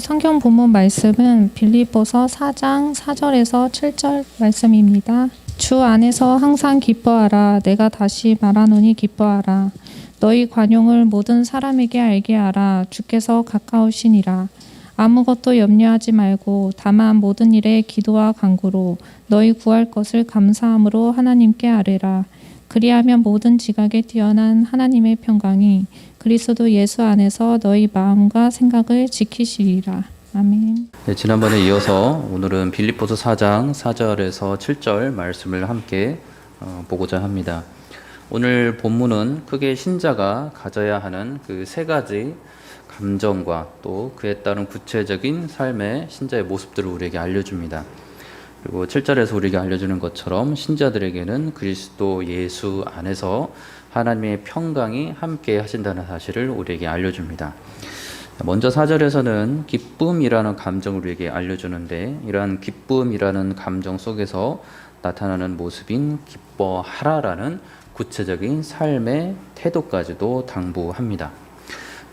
성경 본문 말씀은 빌립보서 4장 4절에서 7절 말씀입니다. 주 안에서 항상 기뻐하라. 내가 다시 말하노니 기뻐하라. 너희 관용을 모든 사람에게 알게 하라. 주께서 가까우시니라. 아무것도 염려하지 말고 다만 모든 일에 기도와 간구로 너희 구할 것을 감사함으로 하나님께 아뢰라. 그리하면 모든 지각에 뛰어난 하나님의 평강이 그리스도 예수 안에서 너희 마음과 생각을 지키시리라. 아멘. 네, 지난번에 이어서 오늘은 빌립보서 4장 4절에서 7절 말씀을 함께 보고자 합니다. 오늘 본문은 크게 신자가 가져야 하는 그 세 가지 감정과 또 그에 따른 구체적인 삶의 신자의 모습들을 우리에게 알려줍니다. 그리고 7절에서 우리에게 알려주는 것처럼 신자들에게는 그리스도 예수 안에서 하나님의 평강이 함께 하신다는 사실을 우리에게 알려줍니다. 먼저 4절에서는 기쁨이라는 감정을 우리에게 알려주는데, 이러한 기쁨이라는 감정 속에서 나타나는 모습인 기뻐하라라는 구체적인 삶의 태도까지도 당부합니다.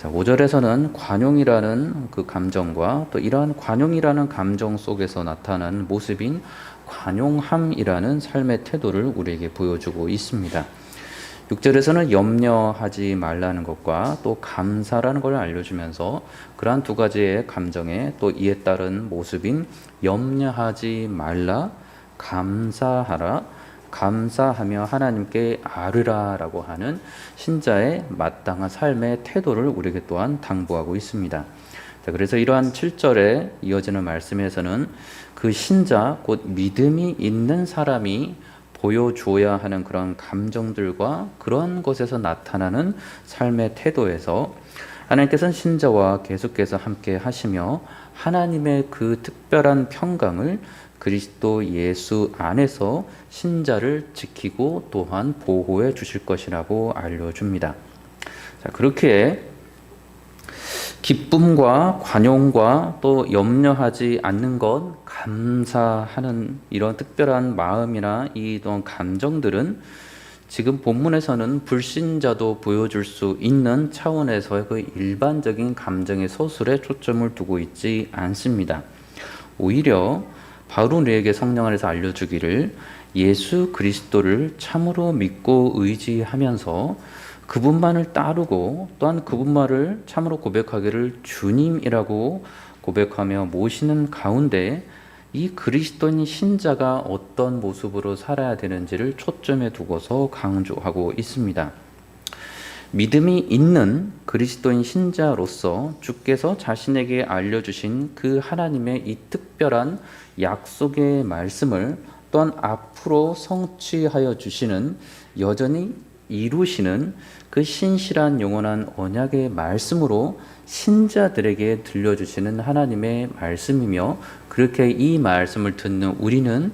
5절에서는 관용이라는 그 감정과 또 이러한 관용이라는 감정 속에서 나타나는 모습인 관용함이라는 삶의 태도를 우리에게 보여주고 있습니다. 6절에서는 염려하지 말라는 것과 또 감사라는 걸 알려주면서 그러한 두 가지의 감정에 또 이에 따른 모습인 염려하지 말라, 감사하라, 감사하며 하나님께 아뢰라라고 하는 신자의 마땅한 삶의 태도를 우리에게 또한 당부하고 있습니다. 그래서 이러한 7절에 이어지는 말씀에서는 그 신자, 곧 믿음이 있는 사람이 보여줘야 하는 그런 감정들과 그런 것에서 나타나는 삶의 태도에서 하나님께서는 신자와 계속해서 함께 하시며 하나님의 그 특별한 평강을 그리스도 예수 안에서 신자를 지키고 또한 보호해 주실 것이라고 알려줍니다. 자, 그렇게 기쁨과 관용과 또 염려하지 않는 것, 감사하는 이런 특별한 마음이나 이런 감정들은 지금 본문에서는 불신자도 보여줄 수 있는 차원에서의 그 일반적인 감정의 소술에 초점을 두고 있지 않습니다. 오히려 바로 우리에게 성령 안에서 알려주기를 예수 그리스도를 참으로 믿고 의지하면서 그분만을 따르고 또한 그분만을 참으로 고백하기를 주님이라고 고백하며 모시는 가운데 이 그리스도인 신자가 어떤 모습으로 살아야 되는지를 초점에 두고서 강조하고 있습니다. 믿음이 있는 그리스도인 신자로서 주께서 자신에게 알려주신 그 하나님의 이 특별한 약속의 말씀을 또한 앞으로 성취하여 주시는, 여전히 이루시는 그 신실한 영원한 언약의 말씀으로 신자들에게 들려주시는 하나님의 말씀이며, 그렇게 이 말씀을 듣는 우리는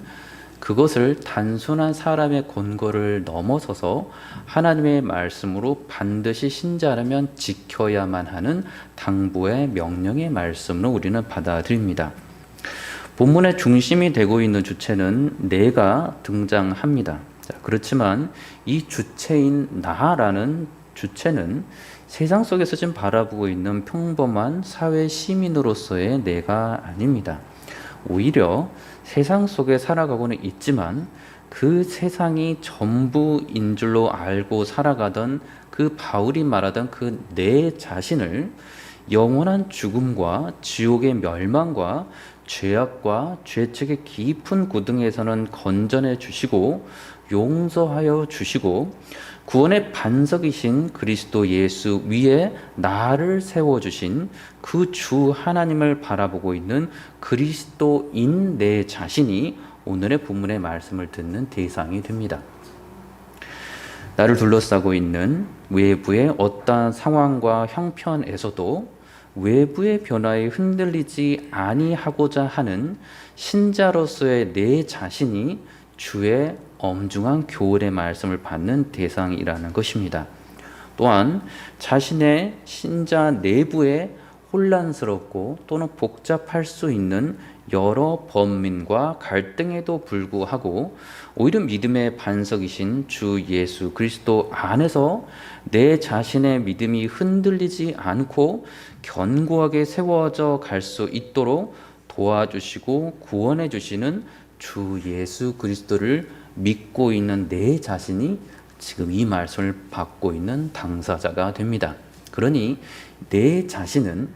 그것을 단순한 사람의 권고를 넘어서서 하나님의 말씀으로 반드시 신자라면 지켜야만 하는 당부의 명령의 말씀으로 우리는 받아들입니다. 본문의 중심이 되고 있는 주체는 내가 등장합니다. 그렇지만 이 주체인 나라는 주체는 세상 속에서 지금 바라보고 있는 평범한 사회 시민으로서의 내가 아닙니다. 오히려 세상 속에 살아가고는 있지만 그 세상이 전부인 줄로 알고 살아가던 그 바울이 말하던 그 내 자신을 영원한 죽음과 지옥의 멸망과 죄악과 죄책의 깊은 구덩이에서는 건져내 주시고 용서하여 주시고 구원의 반석이신 그리스도 예수 위에 나를 세워주신 그 주 하나님을 바라보고 있는 그리스도인 내 자신이 오늘의 본문의 말씀을 듣는 대상이 됩니다. 나를 둘러싸고 있는 외부의 어떠한 상황과 형편에서도 외부의 변화에 흔들리지 아니하고자 하는 신자로서의 내 자신이 주의 엄중한 교훈의 말씀을 받는 대상이라는 것입니다. 또한 자신의 신자 내부에 혼란스럽고 또는 복잡할 수 있는 여러 범민과 갈등에도 불구하고 오히려 믿음의 반석이신 주 예수 그리스도 안에서 내 자신의 믿음이 흔들리지 않고 견고하게 세워져 갈 수 있도록 도와주시고 구원해 주시는 주 예수 그리스도를 믿고 있는 내 자신이 지금 이 말씀을 받고 있는 당사자가 됩니다. 그러니 내 자신은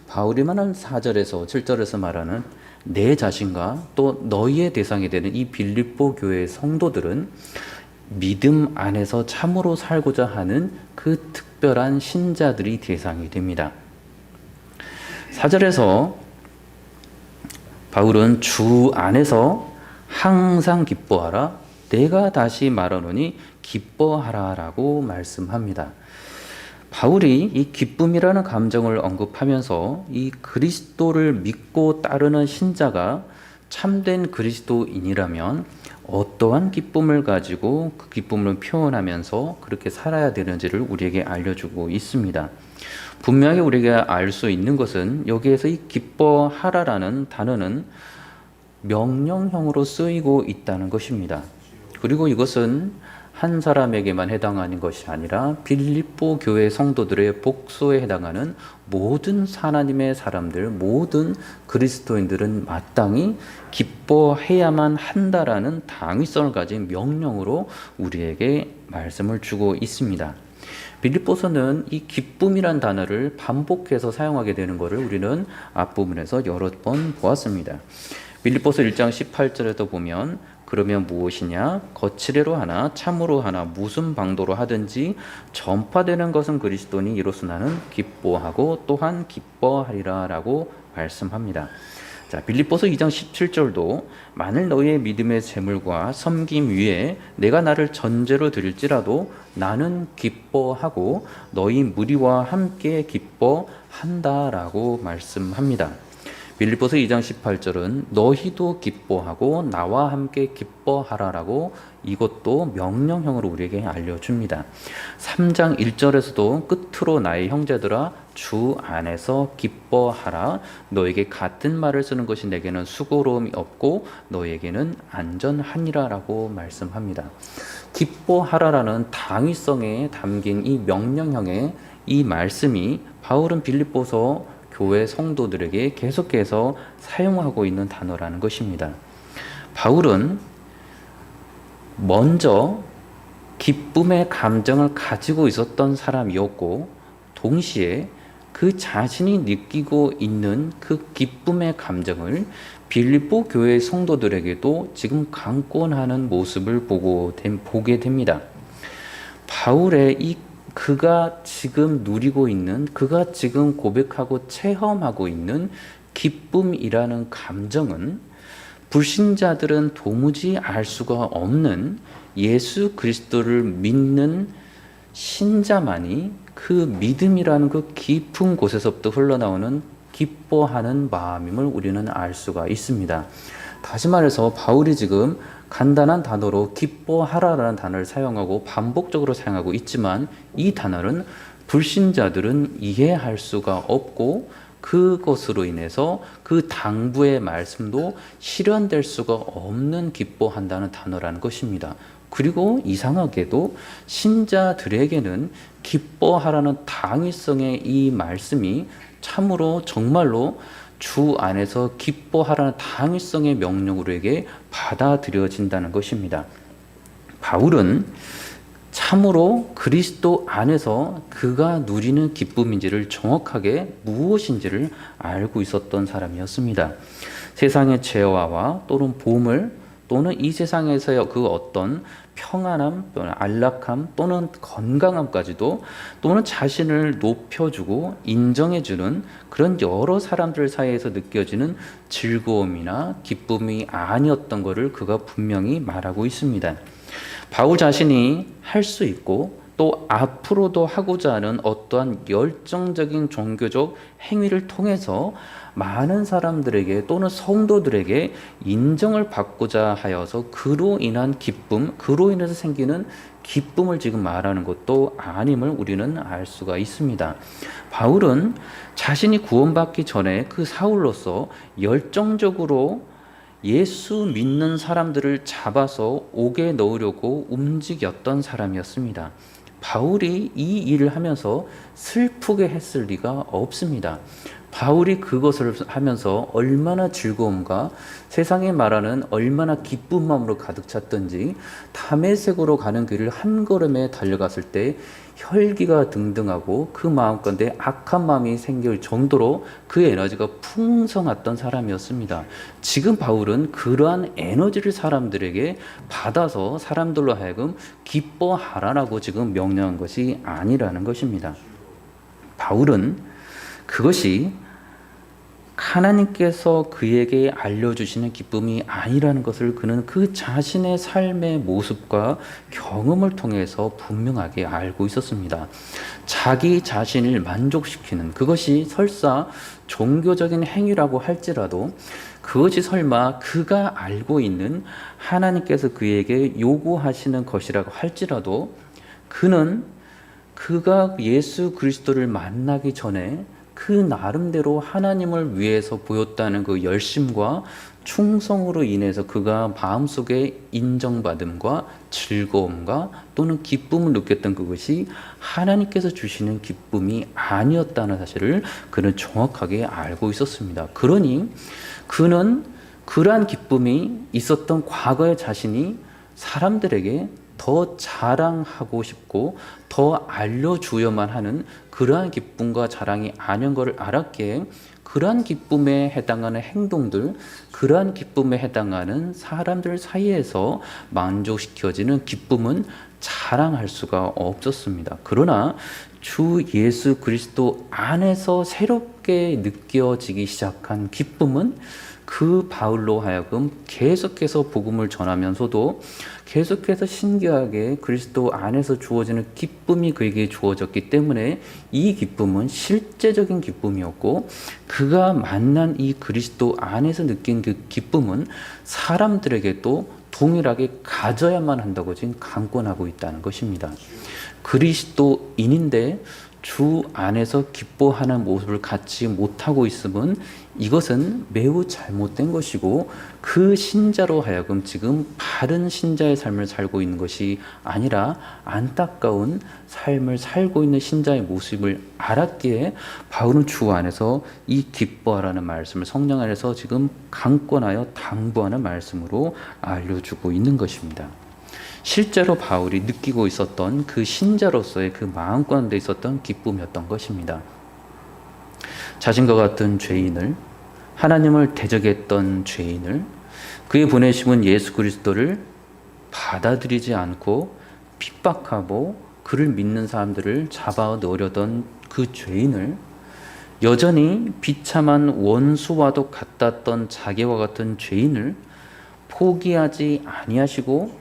바울이 말하는 4절에서 7절에서 말하는 내 자신과 또 너희의 대상이 되는 이 빌립보 교회의 성도들은 믿음 안에서 참으로 살고자 하는 그 특별한 신자들이 대상이 됩니다. 4절에서 바울은 주 안에서 항상 기뻐하라 내가 다시 말하노니 기뻐하라 라고 말씀합니다. 바울이 이 기쁨이라는 감정을 언급하면서 이 그리스도를 믿고 따르는 신자가 참된 그리스도인이라면 어떠한 기쁨을 가지고 그 기쁨을 표현하면서 그렇게 살아야 되는지를 우리에게 알려주고 있습니다. 분명히 우리가 알 수 있는 것은 여기에서 이 기뻐하라라는 단어는 명령형으로 쓰이고 있다는 것입니다. 그리고 이것은 한 사람에게만 해당하는 것이 아니라 빌립보 교회 성도들의 복수에 해당하는 모든 하나님의 사람들, 모든 그리스도인들은 마땅히 기뻐해야만 한다라는 당위성을 가진 명령으로 우리에게 말씀을 주고 있습니다. 빌립보서는 이 기쁨이란 단어를 반복해서 사용하게 되는 것을 우리는 앞부분에서 여러 번 보았습니다. 빌립보서 1장 18절에도 보면 그러면 무엇이냐? 거칠애로 하나 참으로 하나 무슨 방도로 하든지 전파되는 것은 그리스도니 이로써 나는 기뻐하고 또한 기뻐하리라 라고 말씀합니다. 자, 빌립보서 2장 17절도 만일 너희의 믿음의 재물과 섬김 위에 내가 나를 전제로 드릴지라도 나는 기뻐하고 너희 무리와 함께 기뻐한다라고 말씀합니다. 빌립보서 2장 18절은 너희도 기뻐하고 나와 함께 기뻐하라라고 이것도 명령형으로 우리에게 알려줍니다. 3장 1절에서도 끝으로 나의 형제들아 주 안에서 기뻐하라 너에게 같은 말을 쓰는 것이 내게는 수고로움이 없고 너에게는 안전하니라 라고 말씀합니다. 기뻐하라라는 당위성에 담긴 이 명령형의 이 말씀이 바울은 빌립보서 교회 성도들에게 계속해서 사용하고 있는 단어라는 것입니다. 바울은 먼저 기쁨의 감정을 가지고 있었던 사람이었고 동시에 그 자신이 느끼고 있는 그 기쁨의 감정을 빌립보 교회 성도들에게도 지금 강권하는 모습을 보게 됩니다. 바울의 이 그가 지금 누리고 있는, 그가 지금 고백하고 체험하고 있는 기쁨이라는 감정은 불신자들은 도무지 알 수가 없는 예수 그리스도를 믿는 신자만이 그 믿음이라는 그 깊은 곳에서부터 흘러나오는 기뻐하는 마음임을 우리는 알 수가 있습니다. 다시 말해서 바울이 지금 간단한 단어로 기뻐하라라는 단어를 사용하고 반복적으로 사용하고 있지만 이 단어는 불신자들은 이해할 수가 없고 그것으로 인해서 그 당부의 말씀도 실현될 수가 없는 기뻐한다는 단어라는 것입니다. 그리고 이상하게도 신자들에게는 기뻐하라는 당위성의 이 말씀이 참으로 정말로 주 안에서 기뻐하라는 당위성의 명령으로에게 받아들여진다는 것입니다. 바울은 참으로 그리스도 안에서 그가 누리는 기쁨인지를 정확하게 무엇인지를 알고 있었던 사람이었습니다. 세상의 죄와와 또는 보물 또는 이 세상에서의 그 어떤 평안함 또는 안락함 또는 건강함까지도 또는 자신을 높여주고 인정해주는 그런 여러 사람들 사이에서 느껴지는 즐거움이나 기쁨이 아니었던 것을 그가 분명히 말하고 있습니다. 바울 자신이 할 수 있고 또 앞으로도 하고자 하는 어떠한 열정적인 종교적 행위를 통해서 많은 사람들에게 또는 성도들에게 인정을 받고자 하여서 그로 인한 기쁨, 그로 인해서 생기는 기쁨을 지금 말하는 것도 아님을 우리는 알 수가 있습니다. 바울은 자신이 구원받기 전에 그 사울로서 열정적으로 예수 믿는 사람들을 잡아서 옥에 넣으려고 움직였던 사람이었습니다. 바울이 이 일을 하면서 슬프게 했을 리가 없습니다. 바울이 그것을 하면서 얼마나 즐거움과 세상에 말하는 얼마나 기쁜 마음으로 가득 찼던지 다메섹으로 가는 길을 한 걸음에 달려갔을 때 혈기가 등등하고 그 마음 가운데 악한 마음이 생길 정도로 그 에너지가 풍성했던 사람이었습니다. 지금 바울은 그러한 에너지를 사람들에게 받아서 사람들로 하여금 기뻐하라라고 지금 명령한 것이 아니라는 것입니다. 바울은 그것이 하나님께서 그에게 알려주시는 기쁨이 아니라는 것을 그는 그 자신의 삶의 모습과 경험을 통해서 분명하게 알고 있었습니다. 자기 자신을 만족시키는 그것이 설사 종교적인 행위라고 할지라도 그것이 설마 그가 알고 있는 하나님께서 그에게 요구하시는 것이라고 할지라도 그는 그가 예수 그리스도를 만나기 전에 그 나름대로 하나님을 위해서 보였다는 그 열심과 충성으로 인해서 그가 마음속에 인정받음과 즐거움과 또는 기쁨을 느꼈던 그것이 하나님께서 주시는 기쁨이 아니었다는 사실을 그는 정확하게 알고 있었습니다. 그러니 그는 그러한 기쁨이 있었던 과거의 자신이 사람들에게 더 자랑하고 싶고 더 알려주어야만 하는 그러한 기쁨과 자랑이 아닌 것을 알았기에 그러한 기쁨에 해당하는 행동들, 그러한 기쁨에 해당하는 사람들 사이에서 만족시켜지는 기쁨은 자랑할 수가 없었습니다. 그러나 주 예수 그리스도 안에서 새롭게 느껴지기 시작한 기쁨은 그 바울로 하여금 계속해서 복음을 전하면서도 계속해서 신기하게 그리스도 안에서 주어지는 기쁨이 그에게 주어졌기 때문에 이 기쁨은 실제적인 기쁨이었고 그가 만난 이 그리스도 안에서 느낀 그 기쁨은 사람들에게도 동일하게 가져야만 한다고 지금 강권하고 있다는 것입니다. 그리스도인인데 주 안에서 기뻐하는 모습을 갖지 못하고 있음은 이것은 매우 잘못된 것이고 그 신자로 하여금 지금 바른 신자의 삶을 살고 있는 것이 아니라 안타까운 삶을 살고 있는 신자의 모습을 알았기에 바울은 주 안에서 이 기뻐하라는 말씀을 성령 안에서 지금 강권하여 당부하는 말씀으로 알려주고 있는 것입니다. 실제로 바울이 느끼고 있었던 그 신자로서의 그 마음 가운데 있었던 기쁨이었던 것입니다. 자신과 같은 죄인을 하나님을 대적했던 죄인을 그의 보내심은 예수 그리스도를 받아들이지 않고 핍박하고 그를 믿는 사람들을 잡아 넣으려던 그 죄인을 여전히 비참한 원수와도 같았던 자기와 같은 죄인을 포기하지 아니하시고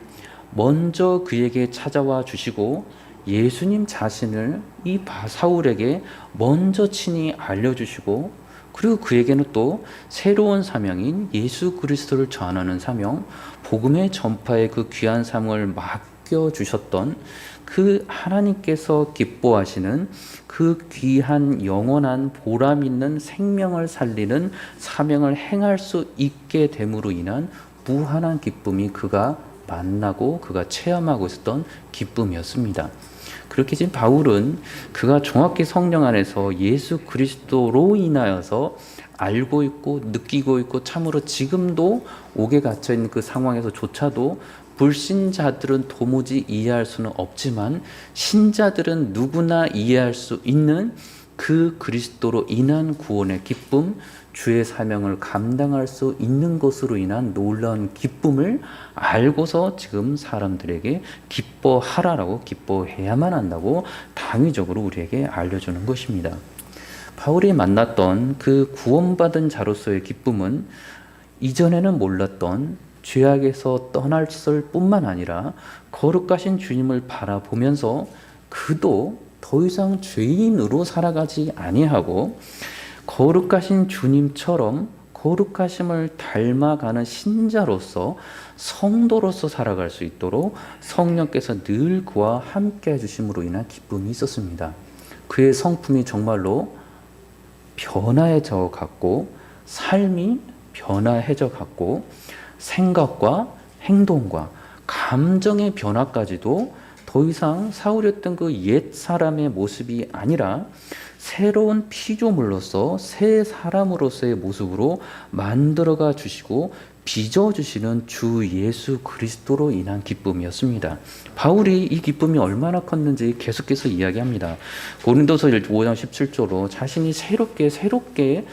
먼저 그에게 찾아와 주시고 예수님 자신을 이 사울에게 먼저 친히 알려주시고 그리고 그에게는 또 새로운 사명인 예수 그리스도를 전하는 사명, 복음의 전파의 그 귀한 사명을 맡겨주셨던 그 하나님께서 기뻐하시는 그 귀한 영원한 보람 있는 생명을 살리는 사명을 행할 수 있게 됨으로 인한 무한한 기쁨이 그가 만나고 그가 체험하고 있었던 기쁨이었습니다. 그렇게 지금 바울은 그가 정확히 성령 안에서 예수 그리스도로 인하여서 알고 있고 느끼고 있고 참으로 지금도 옥에 갇혀 있는 그 상황에서조차도 불신자들은 도무지 이해할 수는 없지만 신자들은 누구나 이해할 수 있는 그 그리스도로 인한 구원의 기쁨, 주의 사명을 감당할 수 있는 것으로 인한 놀라운 기쁨을 알고서 지금 사람들에게 기뻐하라라고 기뻐해야만 한다고 당위적으로 우리에게 알려주는 것입니다. 바울이 만났던 그 구원받은 자로서의 기쁨은 이전에는 몰랐던 죄악에서 떠날 뿐만 아니라 거룩하신 주님을 바라보면서 그도 더 이상 죄인으로 살아가지 아니하고 거룩하신 주님처럼 거룩하심을 닮아가는 신자로서 성도로서 살아갈 수 있도록 성령께서 늘 그와 함께 해주심으로 인한 기쁨이 있었습니다. 그의 성품이 정말로 변화해져 갔고 삶이 변화해져 갔고 생각과 행동과 감정의 변화까지도 더 이상 사울이었던 그 옛 사람의 모습이 아니라 새로운 피조물로서 새 사람으로서의 모습으로 만들어가 주시고 빚어주시는 주 예수 그리스도로 인한 기쁨이었습니다. 바울이 이 기쁨이 얼마나 컸는지 계속해서 이야기합니다. 고린도서 5장 17절로 자신이 새롭게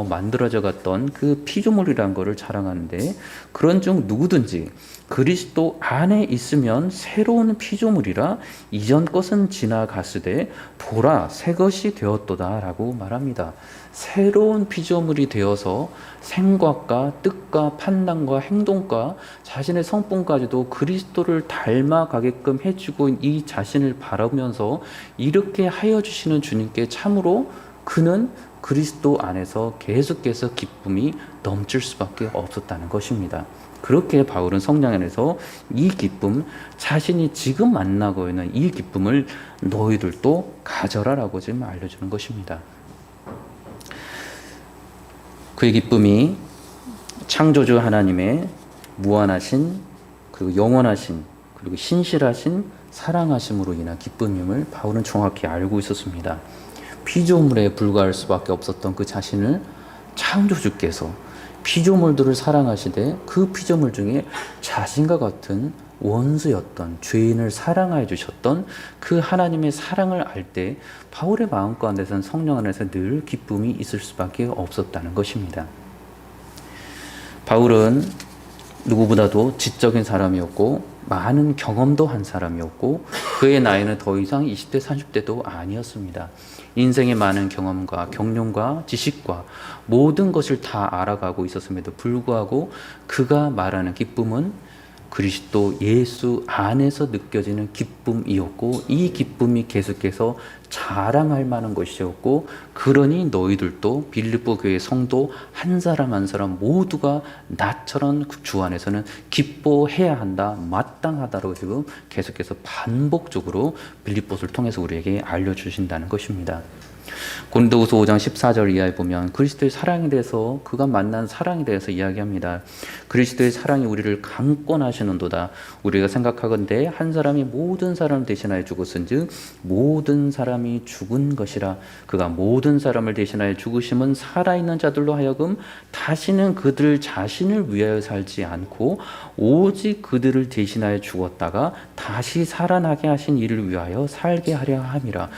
만들어져 갔던 그 피조물이라는 것을 자랑하는데, 그런 중 누구든지 그리스도 안에 있으면 새로운 피조물이라 이전 것은 지나갔으되 보라 새 것이 되었도다 라고 말합니다. 새로운 피조물이 되어서 생각과 뜻과 판단과 행동과 자신의 성품까지도 그리스도를 닮아가게끔 해주고 이 자신을 바라보면서 이렇게 하여 주시는 주님께 참으로 그는 그리스도 안에서 계속해서 기쁨이 넘칠 수밖에 없었다는 것입니다. 그렇게 바울은 성령 안에서 이 기쁨, 자신이 지금 만나고 있는 이 기쁨을 너희들도 가져라라고 지금 알려주는 것입니다. 그의 기쁨이 창조주 하나님의 무한하신 그리고 영원하신 그리고 신실하신 사랑하심으로 인한 기쁨임을 바울은 정확히 알고 있었습니다. 피조물에 불과할 수밖에 없었던 그 자신을 창조주께서 피조물들을 사랑하시되 그 피조물 중에 자신과 같은 원수였던 죄인을 사랑하여 주셨던 그 하나님의 사랑을 알 때 바울의 마음 가운데서는 성령 안에서 늘 기쁨이 있을 수밖에 없었다는 것입니다. 바울은 누구보다도 지적인 사람이었고 많은 경험도 한 사람이었고 그의 나이는 더 이상 20대 30대도 아니었습니다. 인생의 많은 경험과 경륜과 지식과 모든 것을 다 알아가고 있었음에도 불구하고 그가 말하는 기쁨은 그리스도 예수 안에서 느껴지는 기쁨이었고 이 기쁨이 계속해서 자랑할 만한 것이었고, 그러니 너희들도 빌립보 교회 성도 한 사람 한 사람 모두가 나처럼 주 안에서는 기뻐해야 한다, 마땅하다고 지금 계속해서 반복적으로 빌립보서를 통해서 우리에게 알려주신다는 것입니다. 고린도후서 5장 14절 이하에 보면 그리스도의 사랑에 대해서, 그가 만난 사랑에 대해서 이야기합니다. 그리스도의 사랑이 우리를 강권하시는도다. 우리가 생각하건대 한 사람이 모든 사람을 대신하여 죽었은즉 모든 사람이 죽은 것이라. 그가 모든 사람을 대신하여 죽으심은 살아있는 자들로 하여금 다시는 그들 자신을 위하여 살지 않고 오직 그들을 대신하여 죽었다가 다시 살아나게 하신 이를 위하여 살게 하려 함이라.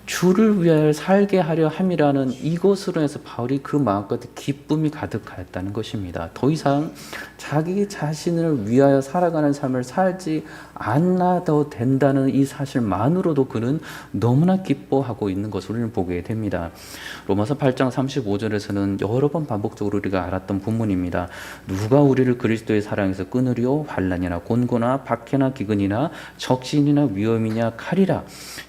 주를 위하여 살게 하려 함이라는 이것으로 해서 바울이 그 마음까지 기쁨이 가득하였다는 것입니다. 더 이상 자기 자신을 위하여 살아가는 삶을 살지 않아도 된다는 이 사실만으로도 그는 너무나 기뻐하고 있는 것을 우리는 보게 됩니다. 로마서 8장 35절에서는 여러 번 반복적으로 우리가 알았던 본문입니다. 누가 우리를 그리스도의 사랑에서 끊으리요? 환난이나 곤고나 박해나 기근이나 적신이나 위험이냐 칼이라.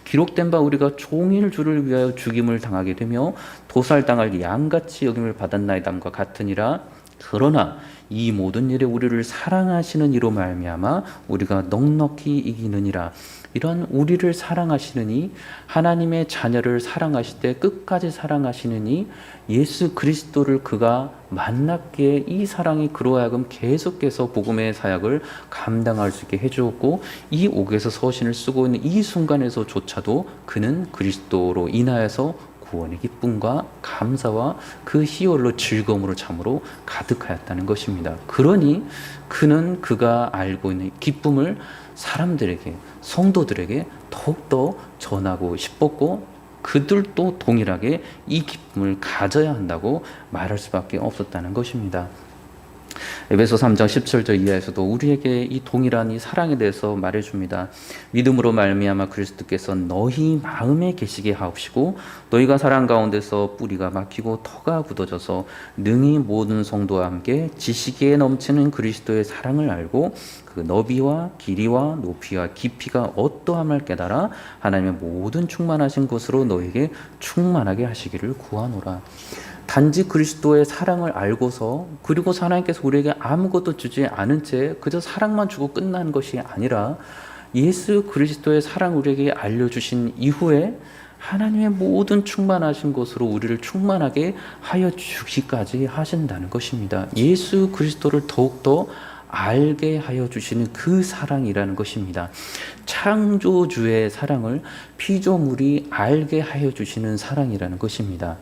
기록된 바 우리가 종일 주를 위하여 죽임을 당하게 되며 도살당할 양같이 여김을 받았나이다과 같으니라. 그러나 이 모든 일에 우리를 사랑하시는 이로 말미암아 우리가 넉넉히 이기느니라. 이런 우리를 사랑하시느니, 하나님의 자녀를 사랑하실 때 끝까지 사랑하시느니, 예수 그리스도를 그가 만났기에 이 사랑이 그로 하여금 계속해서 복음의 사역을 감당할 수 있게 해주었고, 이 옥에서 서신을 쓰고 있는 이 순간에서조차도 그는 그리스도로 인하여서 구원의 기쁨과 감사와 그 희열로 즐거움으로 참으로 가득하였다는 것입니다. 그러니 그는 그가 알고 있는 기쁨을 사람들에게, 성도들에게 더욱더 전하고 싶었고, 그들도 동일하게 이 기쁨을 가져야 한다고 말할 수밖에 없었다는 것입니다. 에베소 3장 17절 이하에서도 우리에게 이 동일한 이 사랑에 대해서 말해줍니다. 믿음으로 말미암아 그리스도께서 너희 마음에 계시게 하옵시고 너희가 사랑 가운데서 뿌리가 막히고 터가 굳어져서 능히 모든 성도와 함께 지식에 넘치는 그리스도의 사랑을 알고 그 너비와 길이와 높이와 깊이가 어떠함을 깨달아 하나님의 모든 충만하신 것으로 너에게 충만하게 하시기를 구하노라. 단지 그리스도의 사랑을 알고서 그리고 하나님께서 우리에게 아무것도 주지 않은 채 그저 사랑만 주고 끝난 것이 아니라 예수 그리스도의 사랑을 우리에게 알려주신 이후에 하나님의 모든 충만하신 것으로 우리를 충만하게 하여 주시기까지 하신다는 것입니다. 예수 그리스도를 더욱더 알게 하여 주시는 그 사랑이라는 것입니다. 창조주의 사랑을 피조물이 알게 하여 주시는 사랑이라는 것입니다.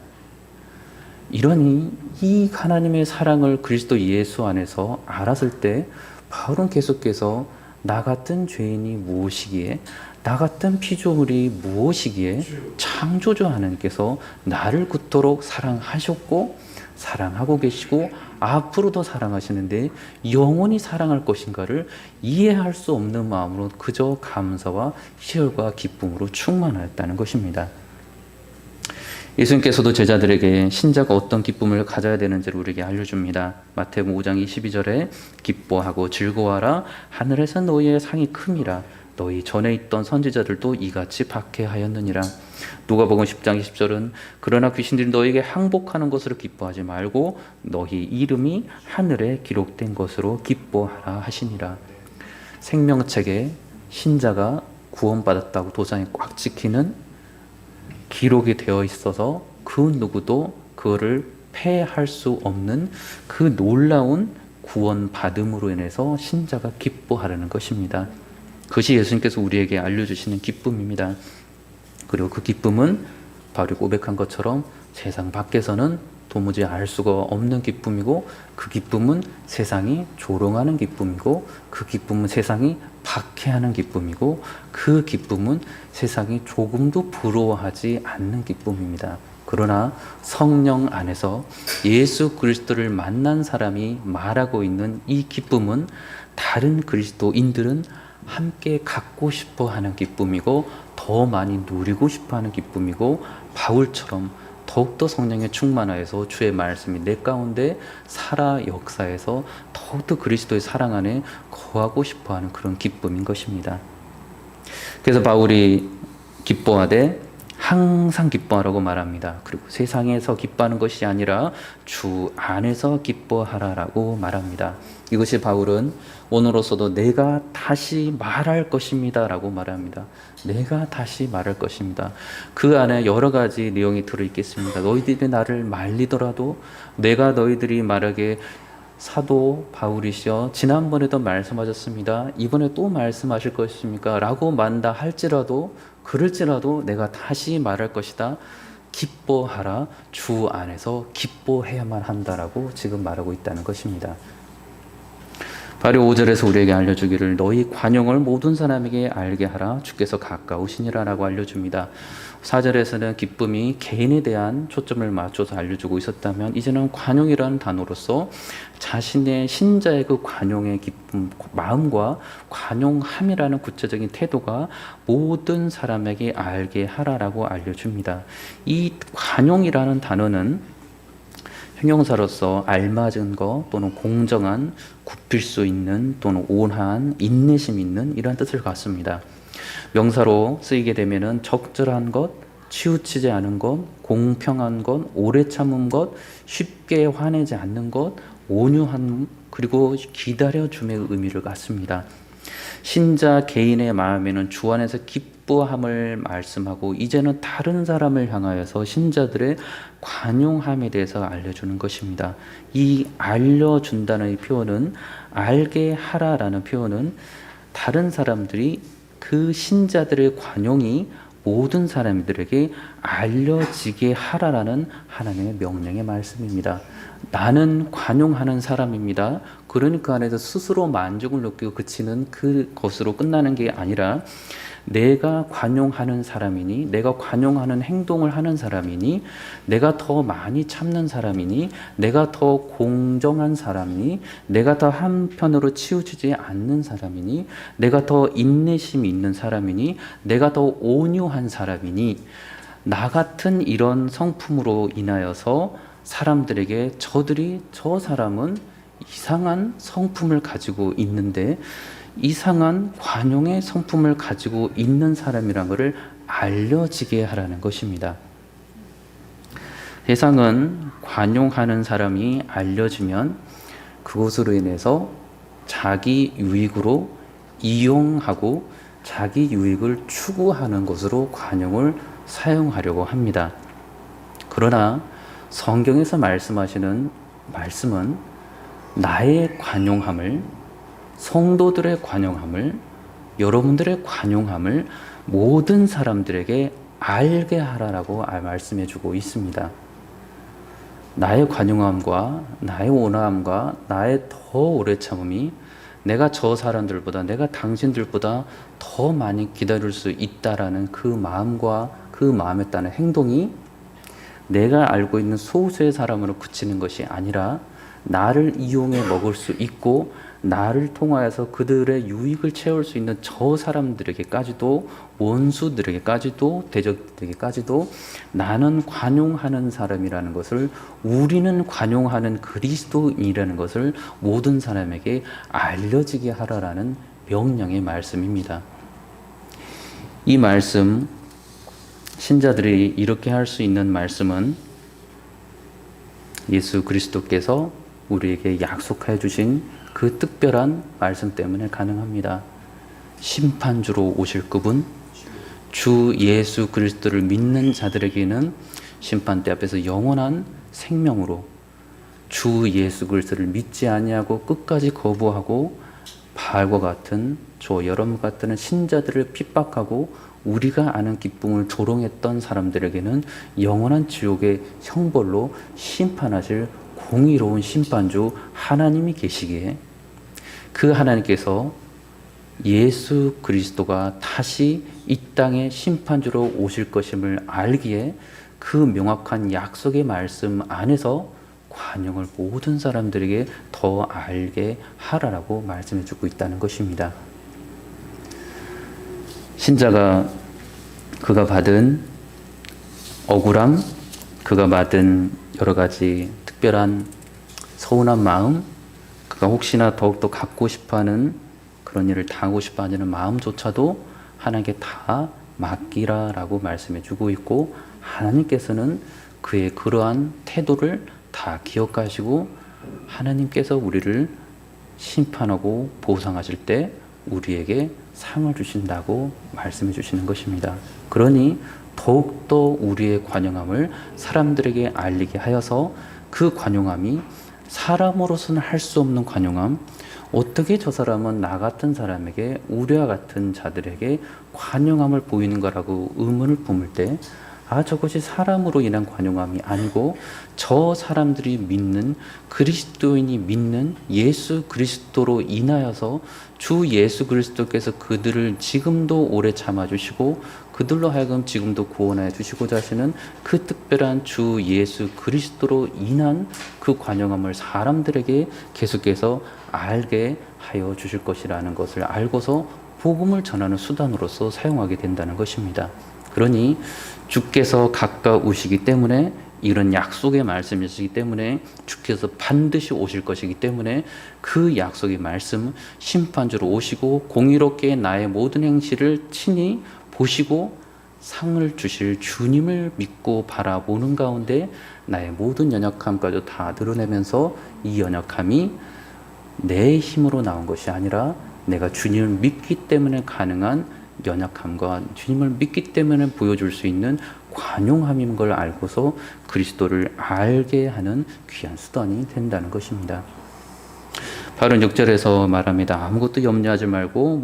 이러니 이 하나님의 사랑을 그리스도 예수 안에서 알았을 때 바울은 계속해서 나 같은 죄인이 무엇이기에 나 같은 피조물이 무엇이기에 창조주 하나님께서 나를 그토록 사랑하셨고 사랑하고 계시고 앞으로도 사랑하시는데 영원히 사랑할 것인가를 이해할 수 없는 마음으로 그저 감사와 희열과 기쁨으로 충만하였다는 것입니다. 예수님께서도 제자들에게 신자가 어떤 기쁨을 가져야 되는지를 우리에게 알려줍니다. 마태복음 5장 22절에 기뻐하고 즐거워하라 하늘에서 너희의 상이 큼이라 너희 전에 있던 선지자들도 이같이 박해하였느니라. 누가복음 10장 20절은 그러나 귀신들이 너희에게 항복하는 것으로 기뻐하지 말고 너희 이름이 하늘에 기록된 것으로 기뻐하라 하시니라. 생명책에 신자가 구원받았다고 도장에 꽉 찍히는 기록이 되어 있어서 그 누구도 그거를 폐할 수 없는 그 놀라운 구원받음으로 인해서 신자가 기뻐하라는 것입니다. 그것이 예수님께서 우리에게 알려주시는 기쁨입니다. 그리고 그 기쁨은 바로 고백한 것처럼 세상 밖에서는 도무지 알 수가 없는 기쁨이고 그 기쁨은 세상이 조롱하는 기쁨이고 그 기쁨은 세상이 박해하는 기쁨이고 그 기쁨은 세상이 조금도 부러워하지 않는 기쁨입니다. 그러나 성령 안에서 예수 그리스도를 만난 사람이 말하고 있는 이 기쁨은 다른 그리스도인들은 함께 갖고 싶어 하는 기쁨이고 더 많이 누리고 싶어 하는 기쁨이고 바울처럼 더욱더 성령에 충만하여서 주의 말씀이 내 가운데 살아 역사에서 더욱더 그리스도의 사랑 안에 거하고 싶어하는 그런 기쁨인 것입니다. 그래서 바울이 기뻐하되 항상 기뻐하라고 말합니다. 그리고 세상에서 기뻐하는 것이 아니라 주 안에서 기뻐하라라고 말합니다. 이것이 바울은 오늘로서도 내가 다시 말할 것입니다 라고 말합니다. 내가 다시 말할 것입니다. 그 안에 여러 가지 내용이 들어있겠습니다. 너희들이 나를 말리더라도 내가 너희들이 말하게 사도 바울이시여 지난번에도 말씀하셨습니다. 이번에 또 말씀하실 것입니까? 라고 만다 할지라도 그럴지라도 내가 다시 말할 것이다. 기뻐하라. 주 안에서 기뻐해야만 한다라고 지금 말하고 있다는 것입니다. 바로 5절에서 우리에게 알려주기를 너희 관용을 모든 사람에게 알게 하라. 주께서 가까우시니라 라고 알려줍니다. 4절에서는 기쁨이 개인에 대한 초점을 맞춰서 알려주고 있었다면 이제는 관용이라는 단어로서 자신의 신자의 그 관용의 기쁨, 마음과 관용함이라는 구체적인 태도가 모든 사람에게 알게 하라라고 알려줍니다. 이 관용이라는 단어는 형용사로서 알맞은 것 또는 공정한, 굽힐 수 있는 또는 온화한, 인내심 있는 이런 뜻을 갖습니다. 명사로 쓰이게 되면은 적절한 것, 치우치지 않은 것, 공평한 것, 오래 참은 것, 쉽게 화내지 않는 것, 온유한 그리고 기다려줌의 의미를 갖습니다. 신자 개인의 마음에는 주 안에서 기뻐함을 말씀하고 이제는 다른 사람을 향하여서 신자들의 관용함에 대해서 알려주는 것입니다. 이 알려준다는 이 표현은 알게 하라라는 표현은 다른 사람들이 그 신자들의 관용이 모든 사람들에게 알려지게 하라라는 하나님의 명령의 말씀입니다. 나는 관용하는 사람입니다. 그러니까 안에서 스스로 만족을 느끼고 그치는 그것으로 끝나는 게 아니라 내가 관용하는 사람이니, 내가 관용하는 행동을 하는 사람이니, 내가 더 많이 참는 사람이니, 내가 더 공정한 사람이니, 내가 더 한편으로 치우치지 않는 사람이니, 내가 더 인내심이 있는 사람이니, 내가 더 온유한 사람이니, 나 같은 이런 성품으로 인하여서 사람들에게 저 사람은 이상한 성품을 가지고 있는데, 이상한 관용의 성품을 가지고 있는 사람이란 것을 알려지게 하라는 것입니다. 세상은 관용하는 사람이 알려지면 그것으로 인해서 자기 유익으로 이용하고 자기 유익을 추구하는 것으로 관용을 사용하려고 합니다. 그러나 성경에서 말씀하시는 말씀은 나의 관용함을, 성도들의 관용함을, 여러분들의 관용함을 모든 사람들에게 알게 하라라고 말씀해 주고 있습니다. 나의 관용함과 나의 온화함과 나의 더 오래 참음이 내가 저 사람들보다, 내가 당신들보다 더 많이 기다릴 수 있다라는 그 마음과 그 마음에 따른 행동이 내가 알고 있는 소수의 사람으로 그치는 것이 아니라 나를 이용해 먹을 수 있고 나를 통하여서 그들의 유익을 채울 수 있는 저 사람들에게까지도, 원수들에게까지도, 대적들에게까지도 나는 관용하는 사람이라는 것을, 우리는 관용하는 그리스도인이라는 것을 모든 사람에게 알려지게 하라라는 명령의 말씀입니다. 이 말씀, 신자들이 이렇게 할 수 있는 말씀은 예수 그리스도께서 우리에게 약속해 주신 그 특별한 말씀 때문에 가능합니다. 심판주로 오실 그분, 주 예수 그리스도를 믿는 자들에게는 심판대 앞에서 영원한 생명으로, 주 예수 그리스도를 믿지 아니하고 끝까지 거부하고 바알과 같은 저 여러분 같은 신자들을 핍박하고 우리가 아는 기쁨을 조롱했던 사람들에게는 영원한 지옥의 형벌로 심판하실 공의로운 심판주 하나님이 계시기에, 그 하나님께서 예수 그리스도가 다시 이 땅에 심판주로 오실 것임을 알기에 그 명확한 약속의 말씀 안에서 관용을 모든 사람들에게 더 알게 하라라고 말씀해 주고 있다는 것입니다. 신자가 그가 받은 억울함, 그가 받은 여러 가지 특별한 서운한 마음, 그가 혹시나 더욱더 갖고 싶어하는 그런 일을 당하고 싶어하는 마음조차도 하나님께 다 맡기라라고 말씀해 주고 있고, 하나님께서는 그의 그러한 태도를 다 기억하시고 하나님께서 우리를 심판하고 보상하실 때 우리에게 상을 주신다고 말씀해 주시는 것입니다. 그러니 더욱더 우리의 관용함을 사람들에게 알리게 하여서 그 관용함이 사람으로서는 할 수 없는 관용함, 어떻게 저 사람은 나 같은 사람에게, 우리와 같은 자들에게 관용함을 보이는 거라고 의문을 품을 때, 저것이 사람으로 인한 관용함이 아니고 저 사람들이 믿는, 그리스도인이 믿는 예수 그리스도로 인하여서 주 예수 그리스도께서 그들을 지금도 오래 참아주시고 그들로 하여금 지금도 구원하여 주시고자 하시는 그 특별한 주 예수 그리스도로 인한 그 관용함을 사람들에게 계속해서 알게 하여 주실 것이라는 것을 알고서 복음을 전하는 수단으로서 사용하게 된다는 것입니다. 그러니 주께서 가까우시기 때문에, 이런 약속의 말씀이시기 때문에, 주께서 반드시 오실 것이기 때문에 그 약속의 말씀, 심판주로 오시고 공의롭게 나의 모든 행실을 친히 보시고 상을 주실 주님을 믿고 바라보는 가운데 나의 모든 연약함까지 다 드러내면서, 이 연약함이 내 힘으로 나온 것이 아니라 내가 주님을 믿기 때문에 가능한 연약함과 주님을 믿기 때문에 보여줄 수 있는 관용함인 걸 알고서 그리스도를 알게 하는 귀한 수단이 된다는 것입니다. 바로 6절에서 말합니다. 아무것도 염려하지 말고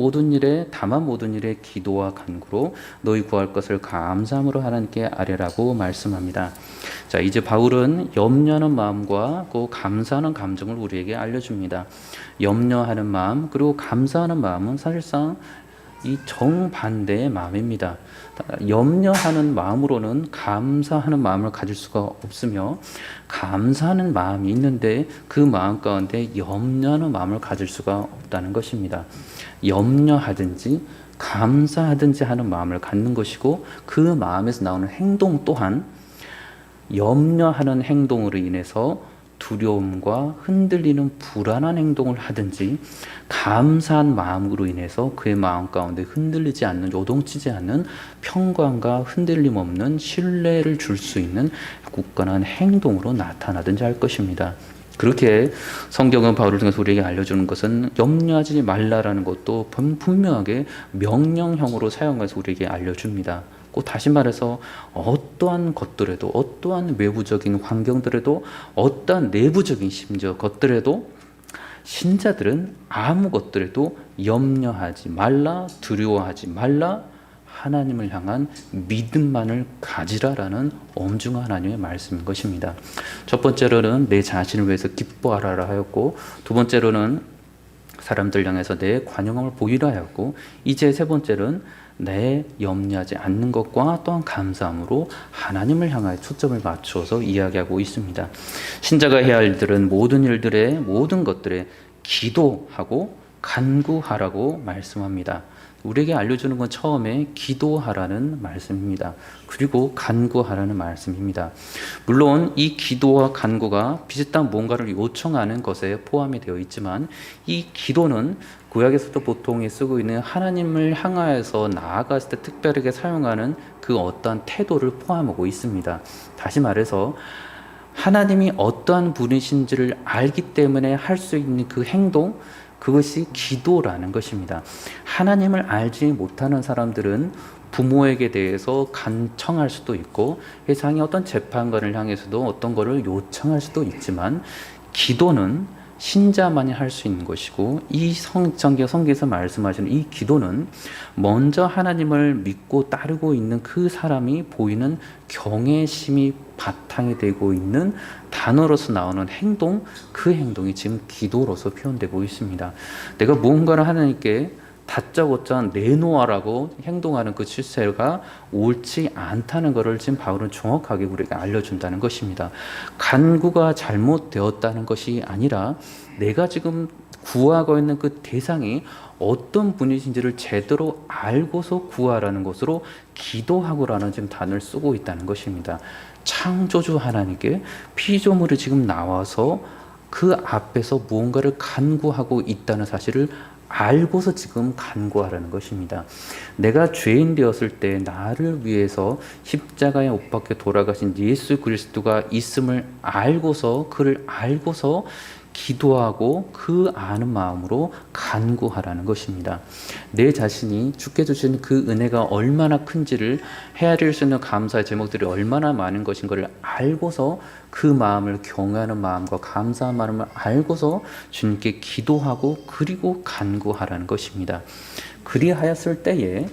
다만 모든 일에 기도와 간구로 너희 구할 것을 감사함으로 하나님께 아뢰라고 말씀합니다. 자, 이제 바울은 염려하는 마음과 그 감사하는 감정을 우리에게 알려줍니다. 염려하는 마음 그리고 감사하는 마음은 사실상 이 정반대의 마음입니다. 염려하는 마음으로는 감사하는 마음을 가질 수가 없으며, 감사하는 마음이 있는데 그 마음 가운데 염려하는 마음을 가질 수가 없다는 것입니다. 염려하든지 감사하든지 하는 마음을 갖는 것이고, 그 마음에서 나오는 행동 또한 염려하는 행동으로 인해서 두려움과 흔들리는 불안한 행동을 하든지, 감사한 마음으로 인해서 그의 마음 가운데 흔들리지 않는, 요동치지 않는 평강과 흔들림 없는 신뢰를 줄 수 있는 굳건한 행동으로 나타나든지 할 것입니다. 그렇게 성경은 바울을 통해서 우리에게 알려주는 것은 염려하지 말라라는 것도 분명하게 명령형으로 사용해서 우리에게 알려줍니다. 꼭 다시 말해서 어떠한 것들에도, 어떠한 외부적인 환경들에도, 어떠한 내부적인 심지어 것들에도 신자들은 아무 것들에도 염려하지 말라, 두려워하지 말라, 하나님을 향한 믿음만을 가지라라는 엄중한 하나님의 말씀인 것입니다. 첫 번째로는 내 자신을 위해서 기뻐하라 하였고, 두 번째로는 사람들 향해서 내 관용함을 보이라 하였고, 이제 세 번째는 내 염려하지 않는 것과 또한 감사함으로 하나님을 향하여 초점을 맞추어서 이야기하고 있습니다. 신자가 해야 할 일들은 모든 일들의 모든 것들에 기도하고 간구하라고 말씀합니다. 우리에게 알려주는 건 처음에 기도하라는 말씀입니다. 그리고 간구하라는 말씀입니다. 물론 이 기도와 간구가 비슷한 뭔가를 요청하는 것에 포함이 되어 있지만, 이 기도는 구약에서도 보통 쓰고 있는 하나님을 향하여서 나아갔을 때 특별하게 사용하는 그 어떠한 태도를 포함하고 있습니다. 다시 말해서 하나님이 어떠한 분이신지를 알기 때문에 할 수 있는 그 행동, 그것이 기도라는 것입니다. 하나님을 알지 못하는 사람들은 부모에게 대해서 간청할 수도 있고, 세상의 어떤 재판관을 향해서도 어떤 것을 요청할 수도 있지만, 기도는 신자만이 할 수 있는 것이고, 이 성경에서 말씀하시는 이 기도는 먼저 하나님을 믿고 따르고 있는 그 사람이 보이는 경외심이 바탕이 되고 있는 단어로서 나오는 행동, 그 행동이 지금 기도로서 표현되고 있습니다. 내가 무언가를 하나님께 다짜고짜 내놓아라고 행동하는 그 실세가 옳지 않다는 것을 지금 바울은 정확하게 우리에게 알려준다는 것입니다. 간구가 잘못되었다는 것이 아니라 내가 지금 구하고 있는 그 대상이 어떤 분이신지를 제대로 알고서 구하라는 것으로 기도하고라는 지금 단어를 쓰고 있다는 것입니다. 창조주 하나님께 피조물이 지금 나와서 그 앞에서 무언가를 간구하고 있다는 사실을 알고서 지금 간구하라는 것입니다. 내가 죄인 되었을 때 나를 위해서 십자가에 못 박혀 돌아가신 예수 그리스도가 있음을 알고서, 그를 알고서 기도하고 그 아는 마음으로 간구하라는 것입니다. 내 자신이 주께 주신 그 은혜가 얼마나 큰지를, 헤아릴 수 있는 감사의 제목들이 얼마나 많은 것인가를 알고서 그 마음을 경외하는 마음과 감사한 마음을 알고서 주님께 기도하고 그리고 간구하라는 것입니다. 그리하였을 때에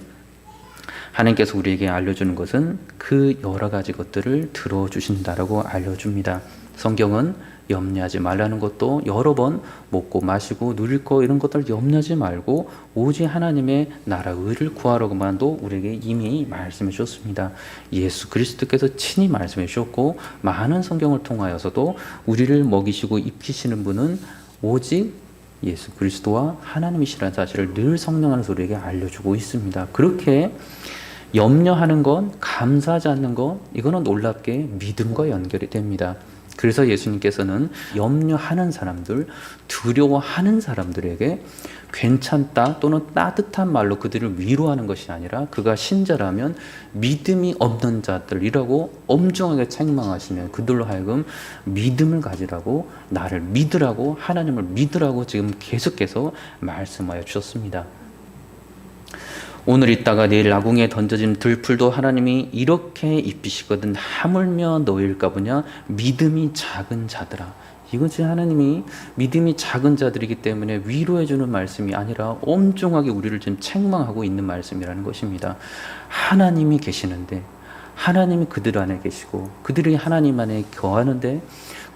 하나님께서 우리에게 알려주는 것은 그 여러 가지 것들을 들어주신다라고 알려줍니다. 성경은 염려하지 말라는 것도 여러 번 먹고 마시고 누릴 거 이런 것들 염려하지 말고 오직 하나님의 나라 의를 구하라고만도 우리에게 이미 말씀해 주셨습니다. 예수 그리스도께서 친히 말씀해 주셨고, 많은 성경을 통하여서도 우리를 먹이시고 입히시는 분은 오직 예수 그리스도와 하나님이시라는 사실을 늘 성령 안에서 우리에게 알려주고 있습니다. 그렇게 염려하는 것, 감사하지 않는 것, 이거는 놀랍게 믿음과 연결이 됩니다. 그래서 예수님께서는 염려하는 사람들, 두려워하는 사람들에게 괜찮다 또는 따뜻한 말로 그들을 위로하는 것이 아니라, 그가 신자라면 믿음이 없는 자들이라고 엄중하게 책망하시면 그들로 하여금 믿음을 가지라고, 나를 믿으라고, 하나님을 믿으라고 지금 계속해서 말씀하여 주셨습니다. 오늘 있다가 내일 아궁이에 던져진 들풀도 하나님이 이렇게 입히시거든 하물며 너희일까 보냐, 믿음이 작은 자들아. 이것이 하나님이 믿음이 작은 자들이기 때문에 위로해주는 말씀이 아니라 엄중하게 우리를 지금 책망하고 있는 말씀이라는 것입니다. 하나님이 계시는데, 하나님이 그들 안에 계시고 그들이 하나님 안에 거하는데,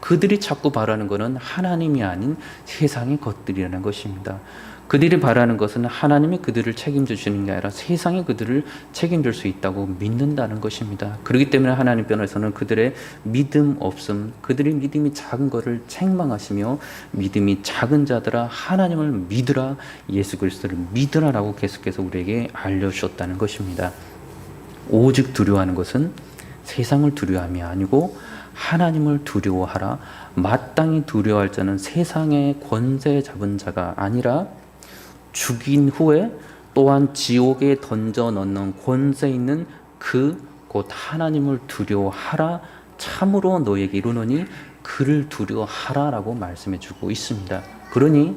그들이 자꾸 바라는 것은 하나님이 아닌 세상의 것들이라는 것입니다. 그들이 바라는 것은 하나님이 그들을 책임져 주시는 게 아니라 세상이 그들을 책임질 수 있다고 믿는다는 것입니다. 그렇기 때문에 하나님 편에서는 그들의 믿음 없음, 그들의 믿음이 작은 것을 책망하시며 믿음이 작은 자들아 하나님을 믿으라, 예수 그리스도를 믿으라라고 계속해서 우리에게 알려주셨다는 것입니다. 오직 두려워하는 것은 세상을 두려워함이 아니고 하나님을 두려워하라. 마땅히 두려워할 자는 세상의 권세 잡은 자가 아니라 죽인 후에 또한 지옥에 던져 넣는 권세 있는 그 곧 하나님을 두려워하라. 참으로 너에게 이르노니 그를 두려워하라라고 말씀해 주고 있습니다. 그러니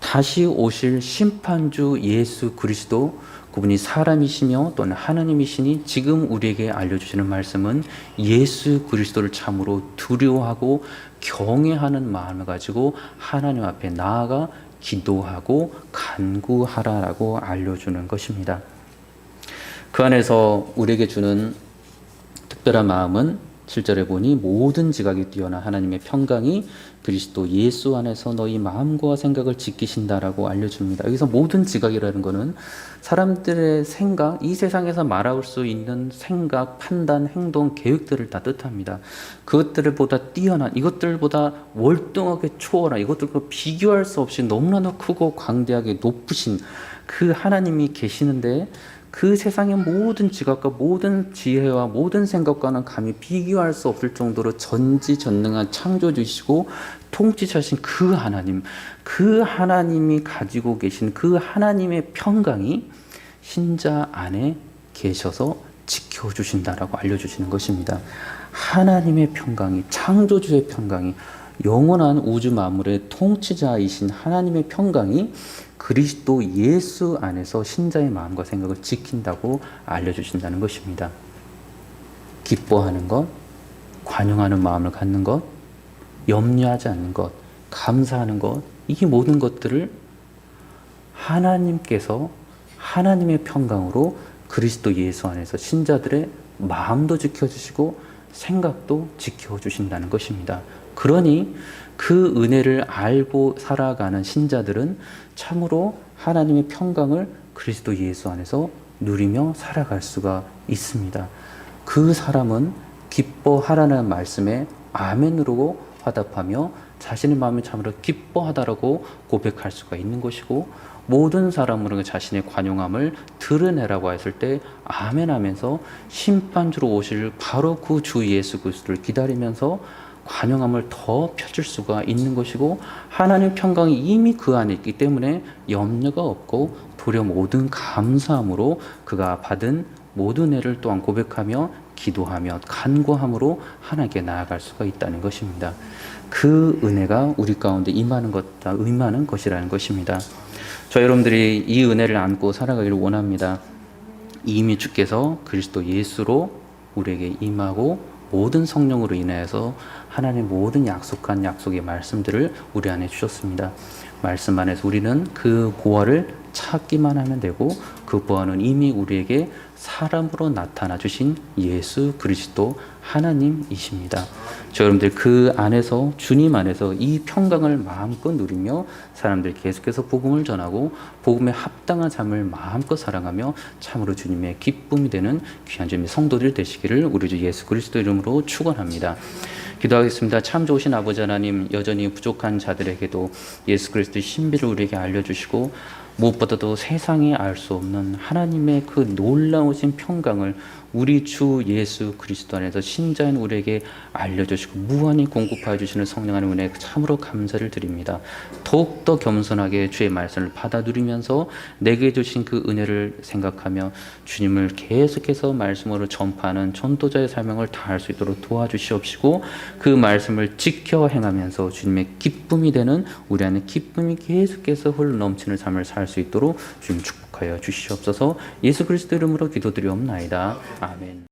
다시 오실 심판주 예수 그리스도, 그분이 사람이시며 또는 하나님이시니 지금 우리에게 알려주시는 말씀은 예수 그리스도를 참으로 두려워하고 경외하는 마음을 가지고 하나님 앞에 나아가 기도하고 간구하라라고 알려주는 것입니다. 그 안에서 우리에게 주는 특별한 마음은 7절에 보니 모든 지각이 뛰어나 하나님의 평강이 그리스도 예수 안에서 너희 마음과 생각을 지키신다라고 알려줍니다. 여기서 모든 지각이라는 것은 사람들의 생각, 이 세상에서 말할 수 있는 생각, 판단, 행동, 계획들을 다 뜻합니다. 그것들보다 뛰어난, 이것들보다 월등하게 초월한, 이것들과 비교할 수 없이 너무나도 크고 광대하게 높으신 그 하나님이 계시는데 그 세상의 모든 지각과 모든 지혜와 모든 생각과는 감히 비교할 수 없을 정도로 전지전능한 창조주이시고 통치자신 그 하나님, 그 하나님이 가지고 계신 그 하나님의 평강이 신자 안에 계셔서 지켜주신다라고 알려주시는 것입니다. 하나님의 평강이, 창조주의 평강이, 영원한 우주 만물의 통치자이신 하나님의 평강이 그리스도 예수 안에서 신자의 마음과 생각을 지킨다고 알려주신다는 것입니다. 기뻐하는 것, 관용하는 마음을 갖는 것, 염려하지 않는 것, 감사하는 것, 이 모든 것들을 하나님께서 하나님의 평강으로 그리스도 예수 안에서 신자들의 마음도 지켜주시고 생각도 지켜주신다는 것입니다. 그러니 그 은혜를 알고 살아가는 신자들은 참으로 하나님의 평강을 그리스도 예수 안에서 누리며 살아갈 수가 있습니다. 그 사람은 기뻐하라는 말씀에 아멘으로 화답하며 자신의 마음에 참으로 기뻐하다라고 고백할 수가 있는 것이고, 모든 사람으로 자신의 관용함을 드러내라고 했을 때 아멘 하면서 심판주로 오실 바로 그 주 예수 그리스도를 기다리면서 관용함을 더 펼칠 수가 있는 것이고, 하나님의 평강이 이미 그 안에 있기 때문에 염려가 없고 도리어 모든 감사함으로 그가 받은 모든 애를 또한 고백하며 기도하며 간구함으로 하나님께 나아갈 수가 있다는 것입니다. 그 은혜가 우리 가운데 임하는 것이라는 것입니다. 저 여러분들이 이 은혜를 안고 살아가기를 원합니다. 이미 주께서 그리스도 예수로 우리에게 임하고 모든 성령으로 인하여서 하나님의 모든 약속한 약속의 말씀들을 우리 안에 주셨습니다. 말씀 안에서 우리는 그 보화를 찾기만 하면 되고, 그 보화는 이미 우리에게 사람으로 나타나 주신 예수 그리스도 하나님이십니다. 저 여러분들 그 안에서, 주님 안에서 이 평강을 마음껏 누리며 사람들 계속해서 복음을 전하고 복음에 합당한 삶을 마음껏 사랑하며 참으로 주님의 기쁨이 되는 귀한 주님의 성도들 되시기를 우리 주 예수 그리스도 이름으로 축원합니다. 기도하겠습니다. 참 좋으신 아버지 하나님, 여전히 부족한 자들에게도 예수 그리스도의 신비를 우리에게 알려주시고 무엇보다도 세상에 알 수 없는 하나님의 그 놀라우신 평강을 우리 주 예수 그리스도 안에서 신자인 우리에게 알려주시고 무한히 공급하여 주시는 성령 하나님의 은혜 참으로 감사를 드립니다. 더욱더 겸손하게 주의 말씀을 받아 누리면서 내게 주신 그 은혜를 생각하며 주님을 계속해서 말씀으로 전파하는 전도자의 사명을 다할 수 있도록 도와주시옵시고, 그 말씀을 지켜 행하면서 주님의 기쁨이 되는 우리 안에 기쁨이 계속해서 흘러 넘치는 삶을 살 수 있도록 주님 축복하여 주시옵소서. 예수 그리스도 이름으로 기도드리옵나이다. 아멘.